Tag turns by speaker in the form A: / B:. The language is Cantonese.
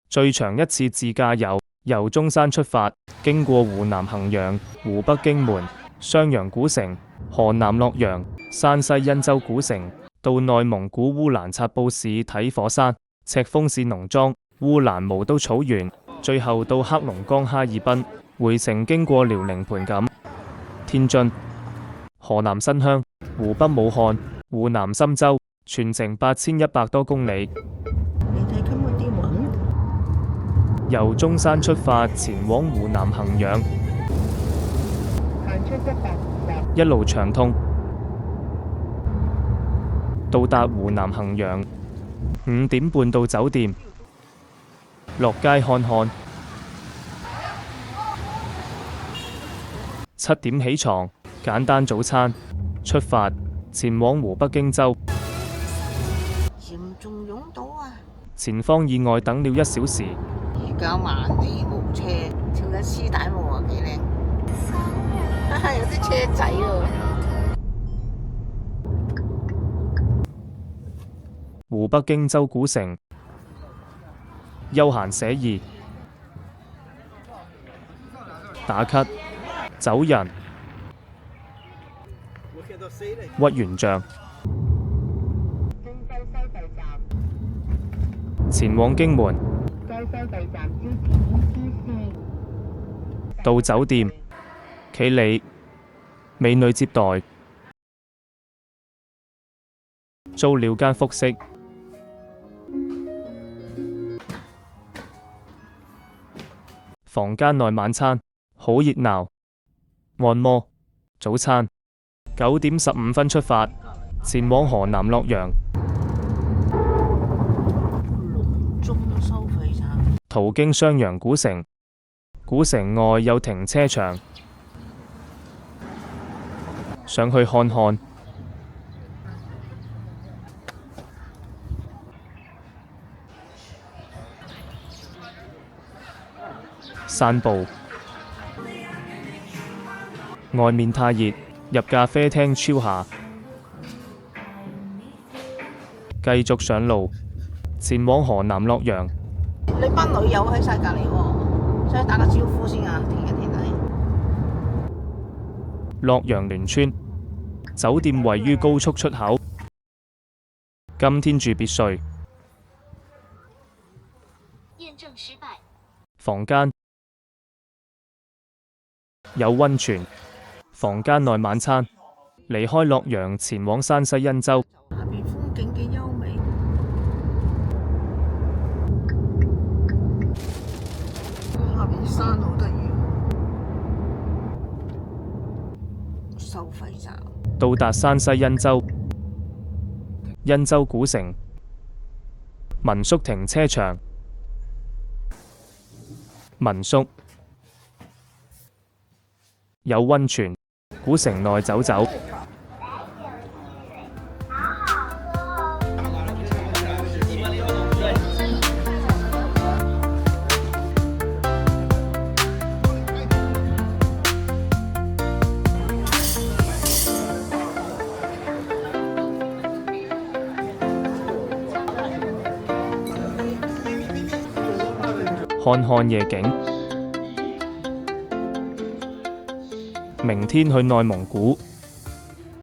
A: 最長一次自駕遊由中山出發，經過湖南衡陽、湖北荊門、襄陽古城、河南洛陽、山西忻州古城，到內蒙古烏蘭察布市睇火山、赤峰市農莊、烏蘭毛都草原，最後到黑龍江哈爾濱。回程經過遼寧盤錦、天津、河南新鄉、湖北武漢、湖南深州，全程8100多公里。
B: 你睇今日啲雲，
A: 由中山出發前往湖南衡陽，
B: 行出180，
A: 一路暢通，到達湖南衡陽，5點半到酒店，落街看看。7點起床，簡單早餐，出發前往湖北荊州。
B: 嚴重擁堵啊！
A: 前方意外等了1小時。
B: 而家萬里無車，條嘅絲帶冇啊，幾靚，有啲車仔喎。
A: 湖北荊州古城，休閒寫意，打卡。走人，屈原像，前往荊門，到酒店，企理，美女接待，租了間複式，房間內晚餐好熱鬧。按摩、早餐，9點15分出發，前往河南洛陽。
B: 隆中收費站，
A: 途經襄陽古城，古城外有停車場，上去看看。散步。外面太熱，入咖啡廳超下。繼續上路，前往河南洛陽。
B: 你班女友喺晒隔離喎，所以打個招呼先啊，天一天睇。
A: 洛陽聯村，酒店位於高速出口。今天住別墅。
C: 驗證失敗。
A: 房間有溫泉。房間內晚餐，離開洛陽前往山西忻州。
B: 下邊風景幾優美，下邊山好得意。收費站，
A: 到達山西忻州，忻州古城，民宿停車場，民宿有溫泉。古城內走走，看看夜景。明天去內蒙古。